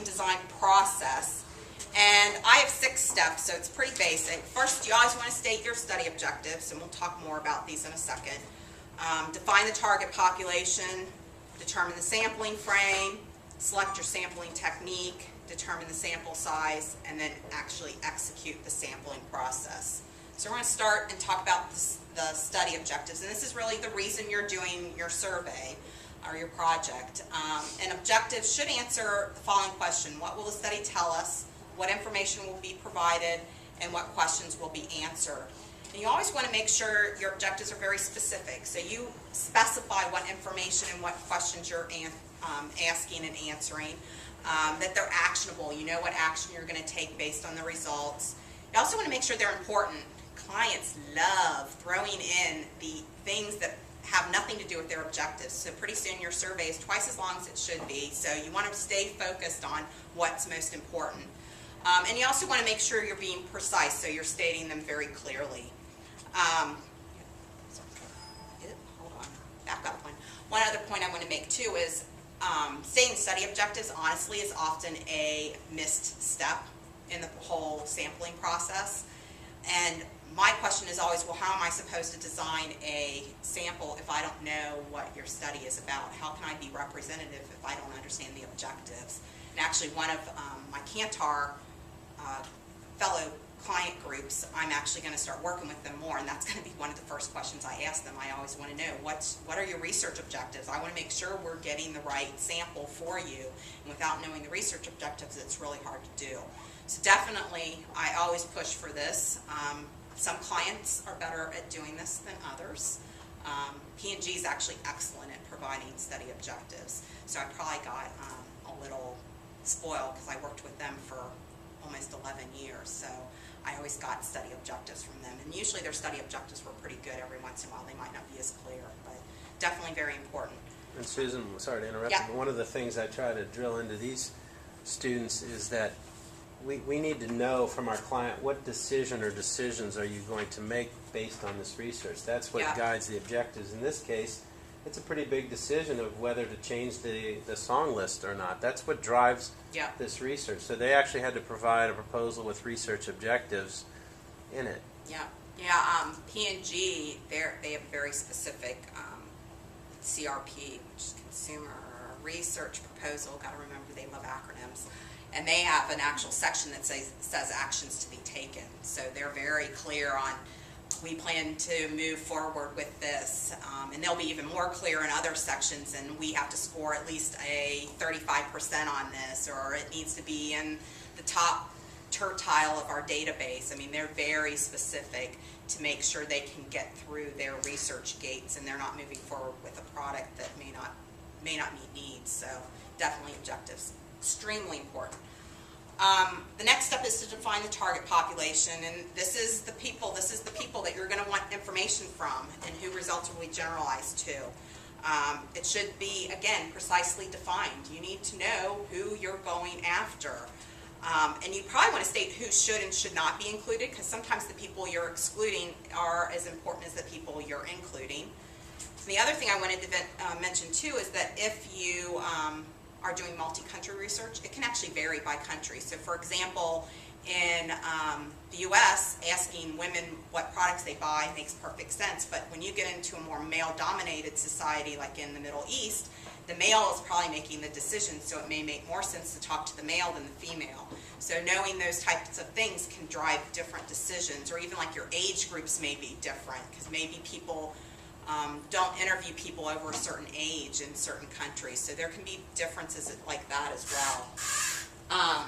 sampling design process. And I have 6 steps, so it's pretty basic. First, you always want to state your study objectives, and we'll talk more about these in a second. Define the target population, determine the sampling frame, select your sampling technique, determine the sample size, and then actually execute the sampling process. So we're going to start and talk about the study objectives, and this is really the reason you're doing your survey or your project. An objective should answer the following question: what will the study tell us? What information will be provided? And what questions will be answered? And you always want to make sure your objectives are very specific. So you specify what information and what questions you're asking and answering, that they're actionable. You know what action you're going to take based on the results. You also want to make sure they're important. Clients love throwing in the things that have nothing to do with their objectives. So pretty soon your survey is twice as long as it should be. So you want to stay focused on what's most important. And you also want to make sure you're being precise, so you're stating them very clearly. Hold on, back up one. One other point I want to make too is stating study objectives, honestly, is often a missed step in the whole sampling process. And my question is always, well, how am I supposed to design a sample if I don't know what your study is about? How can I be representative if I don't understand the objectives? And actually, one of my Kantar fellow client groups, I'm actually going to start working with them more, and that's going to be one of the first questions I ask them. I always want to know, what are your research objectives? I want to make sure we're getting the right sample for you, and without knowing the research objectives, it's really hard to do. So definitely, I always push for this. Some clients are better at doing this than others. P&G is actually excellent at providing study objectives, so I probably got a little spoiled because I worked with them for almost 11 years, so I always got study objectives from them, and usually their study objectives were pretty good. Every once in a while they might not be as clear, but definitely very important. And Susan, sorry to interrupt, yeah. But one of the things I try to drill into these students is that we need to know from our client what decision or decisions are you going to make based on this research. That's what guides the objectives. In this case, it's a pretty big decision of whether to change the song list or not. That's what drives this research. So they actually had to provide a proposal with research objectives in it. P&G, they have very specific CRP, which is Consumer Research Proposal. Got to remember, they love acronyms. And they have an actual section that says actions to be taken. So they're very clear on, we plan to move forward with this, and they'll be even more clear in other sections, and we have to score at least a 35% on this, or it needs to be in the top tertile of our database. I mean, they're very specific to make sure they can get through their research gates and they're not moving forward with a product that may not meet needs. So definitely objectives, extremely important. The next step is to define the target population, and this is the people that you're going to want information from and who results will be generalized to. It should be, again, precisely defined. You need to know who you're going after. And you probably want to state who should and should not be included, because sometimes the people you're excluding are as important as the people you're including. The other thing I wanted to mention too is that if you are doing multi-country research, it can actually vary by country. So for example, in the U.S., asking women what products they buy makes perfect sense, but when you get into a more male-dominated society like in the Middle East, the male is probably making the decision, so it may make more sense to talk to the male than the female. So knowing those types of things can drive different decisions, or even like your age groups may be different, because maybe people don't interview people over a certain age in certain countries, so there can be differences like that as well.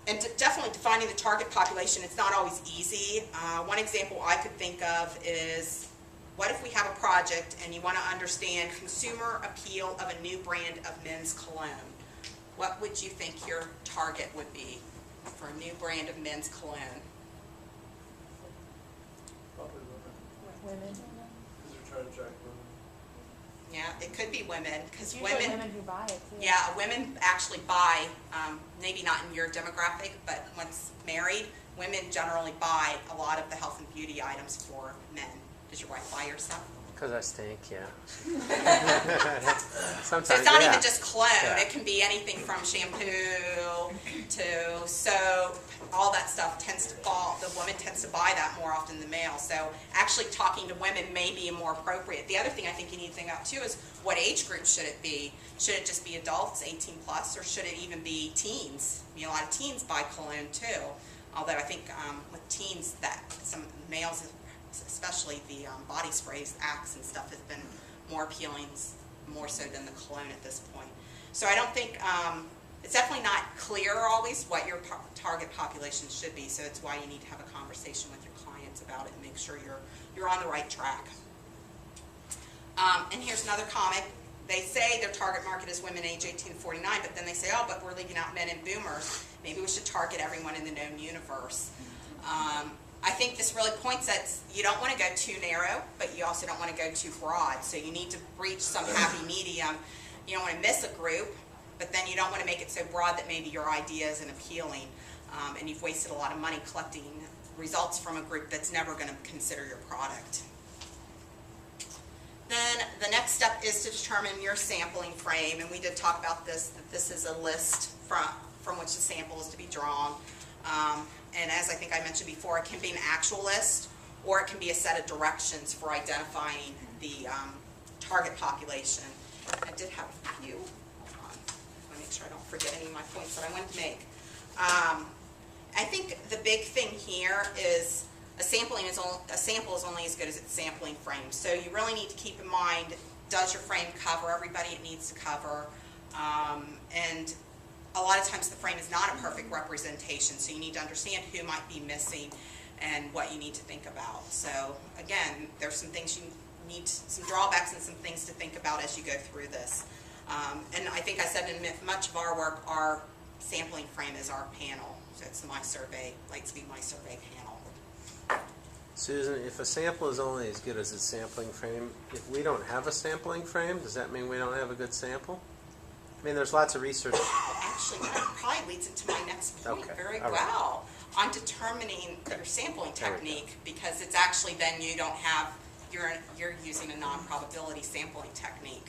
And definitely defining the target population, it's not always easy. One example I could think of is, what if we have a project and you want to understand consumer appeal of a new brand of men's cologne? What would you think your target would be for a new brand of men's cologne? Probably women. Women. Because they're trying to attract women. Yeah, it could be women, because Usually women who buy it too. yeah, women actually buy, maybe not in your demographic, but once married, women generally buy a lot of the health and beauty items for men. Does your wife buy your stuff? Because I stink, yeah. So Sometimes, it's not yeah. even just cologne. Yeah. It can be anything from shampoo to soap. All that stuff tends to fall. The woman tends to buy that more often than the male. So actually talking to women may be more appropriate. The other thing I think you need to think about too is what age group should it be? Should it just be adults, 18 plus, or should it even be teens? A lot of teens buy cologne too. Although I think with teens, that some males, especially the body sprays, Axe and stuff, has been more appealing, more so than the cologne at this point. So I don't think, it's definitely not clear always what your target population should be, so it's why you need to have a conversation with your clients about it and make sure you're on the right track. And here's another comment. They say their target market is women age 18 to 49, but then they say, oh, but we're leaving out men and boomers. Maybe we should target everyone in the known universe. I think this really points at you don't want to go too narrow, but you also don't want to go too broad. So you need to reach some happy medium. You don't want to miss a group, but then you don't want to make it so broad that maybe your idea isn't appealing, and you've wasted a lot of money collecting results from a group that's never going to consider your product. Then the next step is to determine your sampling frame, and we did talk about this, that this is a list from which the sample is to be drawn. And as I think I mentioned before, it can be an actual list, or it can be a set of directions for identifying the target population. I did have a few. Hold on. I want to make sure I don't forget any of my points that I wanted to make. I think the big thing here is a sample is only as good as its sampling frame. So you really need to keep in mind, does your frame cover everybody it needs to cover? And a lot of times the frame is not a perfect representation, so you need to understand who might be missing and what you need to think about. So again, there's some things you need, some drawbacks and some things to think about as you go through this. And I think I said in much of our work, our sampling frame is our panel. So it's my survey, Lightspeed My Survey panel. Susan, if a sample is only as good as its sampling frame, if we don't have a sampling frame, does that mean we don't have a good sample? I mean, there's lots of research. Actually, that probably leads into my next point very All well on determining your sampling technique, because it's actually then you don't have, you're using a non-probability sampling technique.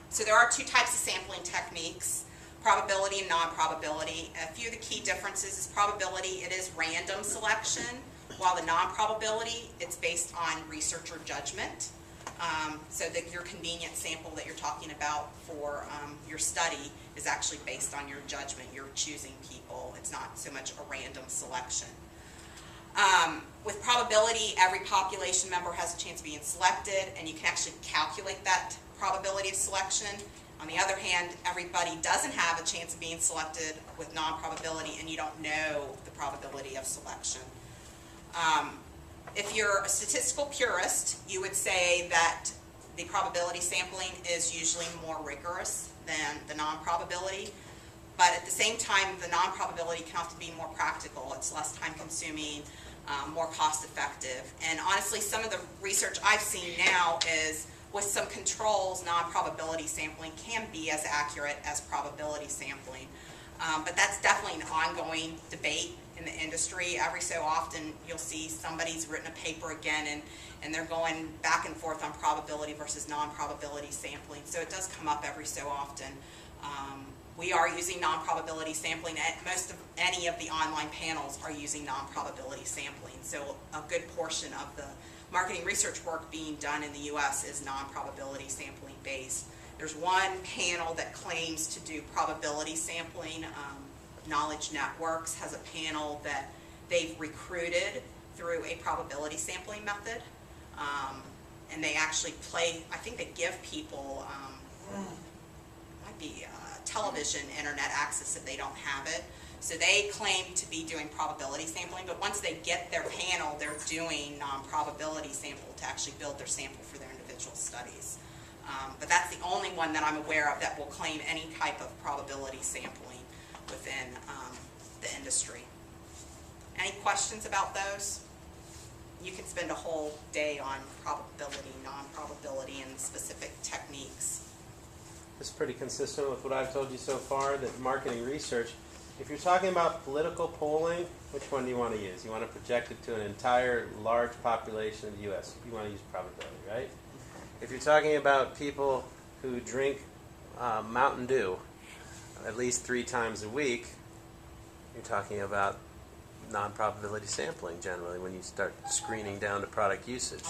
So there are two types of sampling techniques, probability and non-probability. A few of the key differences is probability, it is random selection, while the non-probability, it's based on researcher judgment. So that your convenient sample that you're talking about for your study is actually based on your judgment. You're choosing people. It's not so much a random selection. With probability, every population member has a chance of being selected, and you can actually calculate that probability of selection. On the other hand, everybody doesn't have a chance of being selected with non-probability, and you don't know the probability of selection. If you're a statistical purist, you would say that the probability sampling is usually more rigorous than the non-probability. But at the same time, the non-probability can often be more practical. It's less time consuming, more cost effective. And honestly, some of the research I've seen now is with some controls, non-probability sampling can be as accurate as probability sampling. But that's definitely an ongoing debate in the industry. Every so often you'll see somebody's written a paper again and they're going back and forth on probability versus non-probability sampling. So it does come up every so often. We are using non-probability sampling. Most of any of the online panels are using non-probability sampling. So a good portion of the marketing research work being done in the US is non-probability sampling based. There's one panel that claims to do probability sampling. Knowledge Networks has a panel that they've recruited through a probability sampling method. And they actually I think they give people, might be television internet access if they don't have it. So they claim to be doing probability sampling, but once they get their panel, they're doing non-probability sample to actually build their sample for their individual studies. But that's the only one that I'm aware of that will claim any type of probability sampling within the industry. Any questions about those? You can spend a whole day on probability, non-probability, and specific techniques. It's pretty consistent with what I've told you so far, that marketing research If you're talking about political polling, which one do you want to use? You want to project it to an entire large population of the U.S. You want to use probability, right? If you're talking about people who drink Mountain Dew at least 3 times a week, you're talking about non-probability sampling generally when you start screening down to product usage.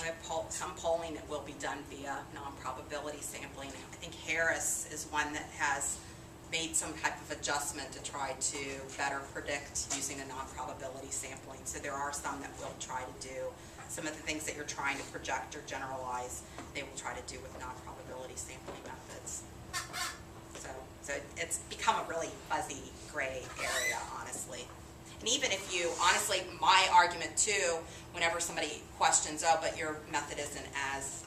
Some polling that will be done via non-probability sampling. I think Harris is one that has made some type of adjustment to try to better predict using a non-probability sampling. So there are some that will try to do some of the things that you're trying to project or generalize, they will try to do with non-probability sampling methods. So it's become a really fuzzy gray area, honestly. And even if you, honestly, my argument too, whenever somebody questions, oh, but your method isn't as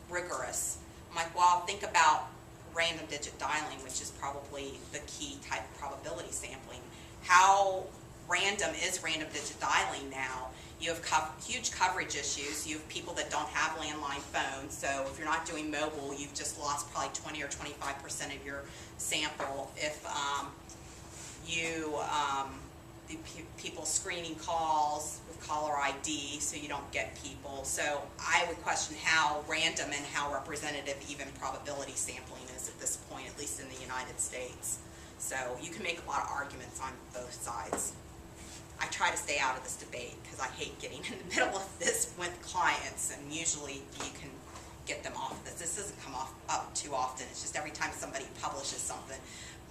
rigorous, I'm like, well, think about random digit dialing, which is probably the key type of probability sampling. How random is random digit dialing now? You have huge coverage issues. You have people that don't have landline phones, so if you're not doing mobile, you've just lost probably 20 or 25% of your sample. If people screening calls with caller ID, so you don't get people. So I would question how random and how representative even probability sampling is at this point, at least in the United States. So you can make a lot of arguments on both sides. I try to stay out of this debate because I hate getting in the middle of this with clients, and usually you can get them off this. This doesn't come up too often. It's just every time somebody publishes something,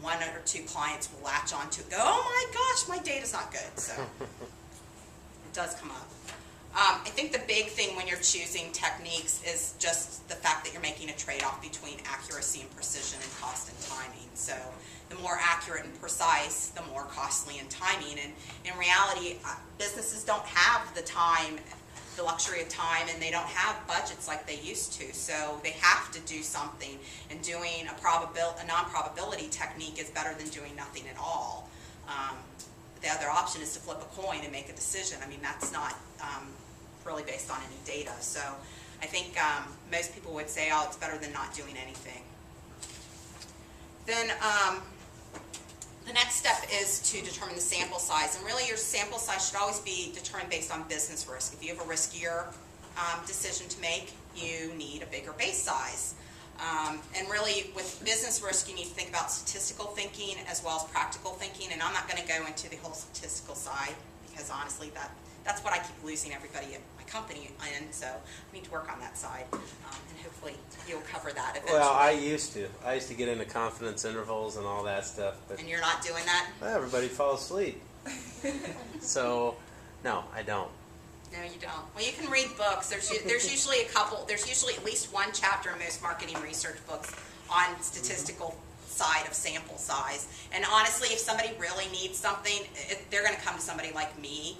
1 or 2 clients will latch on to it, go, oh my gosh, my data's not good. So it does come up. I think the big thing when you're choosing techniques is just the fact that you're making a trade-off between accuracy and precision and cost and timing. So the more accurate and precise, the more costly and timing. And in reality, businesses don't have the time, the luxury of time, and they don't have budgets like they used to. So they have to do something, and doing a non-probability technique is better than doing nothing at all. The other option is to flip a coin and make a decision. I mean, that's not really based on any data. So I think most people would say, oh, it's better than not doing anything. Then the next step is to determine the sample size. And really your sample size should always be determined based on business risk. If you have a riskier decision to make, you need a bigger base size. And really with business risk, you need to think about statistical thinking as well as practical thinking. And I'm not going to go into the whole statistical side because honestly that's what I keep losing everybody at my company in. So I need to work on that side. And hopefully you'll cover that eventually. Well, I used to get into confidence intervals and all that stuff. But and you're not doing that? Everybody falls asleep. So, no, I don't. No, you don't. Well, you can read books. There's usually there's usually at least one chapter in most marketing research books on statistical side of sample size. And honestly, if somebody really needs something, they're going to come to somebody like me.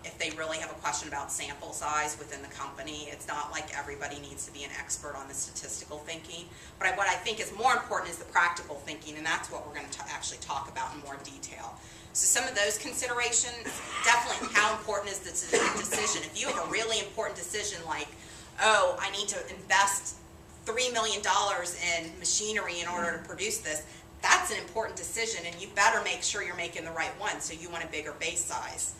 If they really have a question about sample size within the company, it's not like everybody needs to be an expert on the statistical thinking. But what I think is more important is the practical thinking, and that's what we're going to actually talk about in more detail. So some of those considerations, definitely how important is the decision. If you have a really important decision like, oh, I need to invest $3 million in machinery in order to produce this, that's an important decision, and you better make sure you're making the right one, so you want a bigger base size.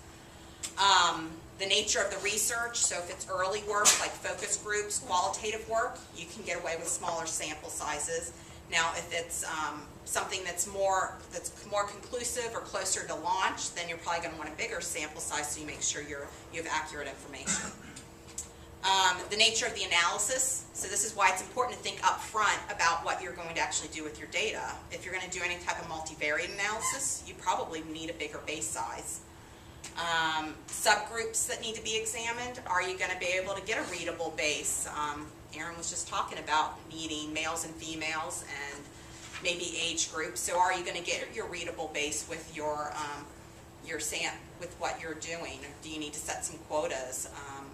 The nature of the research, so if it's early work like focus groups, qualitative work, you can get away with smaller sample sizes. Now if it's something that's more conclusive or closer to launch, then you're probably going to want a bigger sample size so you make sure you have accurate information. The nature of the analysis, so this is why it's important to think up front about what you're going to actually do with your data. If you're going to do any type of multivariate analysis, you probably need a bigger base size. Subgroups that need to be examined, are you going to be able to get a readable base? Aaron was just talking about needing males and females and maybe age groups, so are you going to get your readable base with with what you're doing? Or do you need to set some quotas?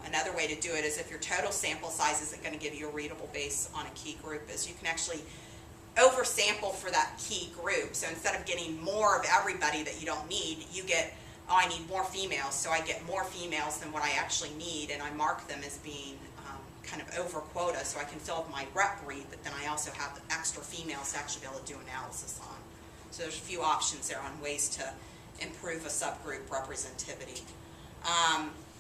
Another way to do it is if your total sample size isn't going to give you a readable base on a key group, is you can actually oversample for that key group. So instead of getting more of everybody that you don't need, you get, oh, I need more females, so I get more females than what I actually need, and I mark them as being kind of over quota, so I can fill up my rep read, but then I also have the extra females to actually be able to do analysis on. So there's a few options there on ways to improve a subgroup representativity.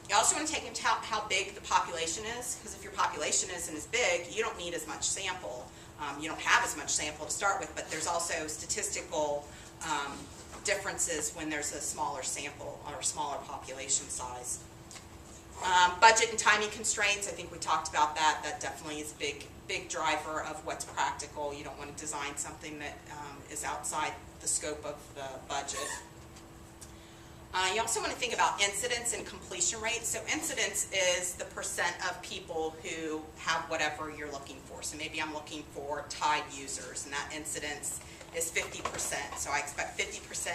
You also want to take into account how big the population is, because if your population isn't as big, you don't need as much sample. You don't have as much sample to start with, but there's also statistical differences when there's a smaller sample or smaller population size. Budget and timing constraints, I think we talked about that. That definitely is a big driver of what's practical. You don't want to design something that is outside the scope of the budget. You also want to think about incidence and completion rates. So incidence is the percent of people who have whatever you're looking for. So maybe I'm looking for Tide users, and that incidence is 50%. So I expect 50%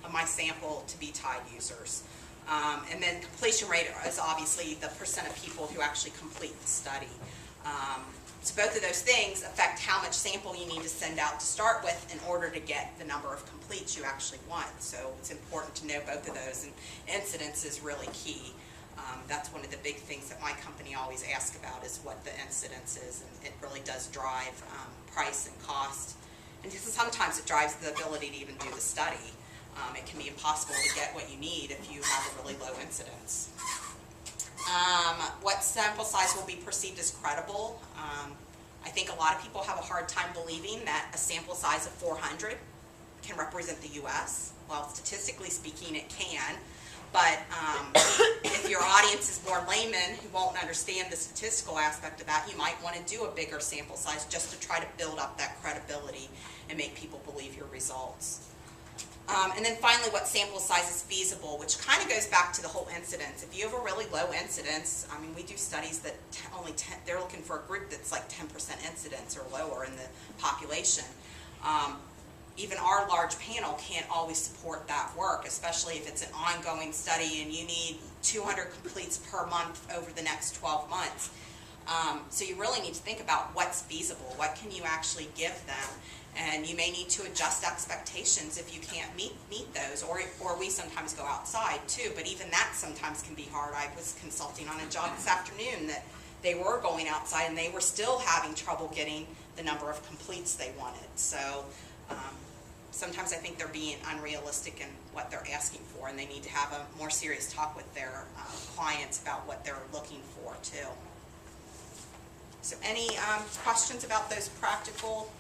of my sample to be Tide users. And then completion rate is obviously the percent of people who actually complete the study. So both of those things affect how much sample you need to send out to start with in order to get the number of completes you actually want. So it's important to know both of those, and incidence is really key. That's one of the big things that my company always asks about, is what the incidence is, and it really does drive price and cost. And sometimes it drives the ability to even do the study. It can be impossible to get what you need if you have a really low incidence. What sample size will be perceived as credible? I think a lot of people have a hard time believing that a sample size of 400 can represent the U.S. Well, statistically speaking, it can. But if your audience is more laymen who won't understand the statistical aspect of that, you might want to do a bigger sample size just to try to build up that credibility and make people believe your results. And then finally, what sample size is feasible, which kind of goes back to the whole incidence. If you have a really low incidence, I mean, we do studies that they're looking for a group that's like 10% incidence or lower in the population. Even our large panel can't always support that work, especially if it's an ongoing study and you need 200 completes per month over the next 12 months. So you really need to think about what's feasible, what can you actually give them, and you may need to adjust expectations if you can't meet those, or we sometimes go outside too, but even that sometimes can be hard. I was consulting on a job this afternoon that they were going outside and they were still having trouble getting the number of completes they wanted. So sometimes I think they're being unrealistic in what they're asking for, and they need to have a more serious talk with their clients about what they're looking for too. So any questions about those practical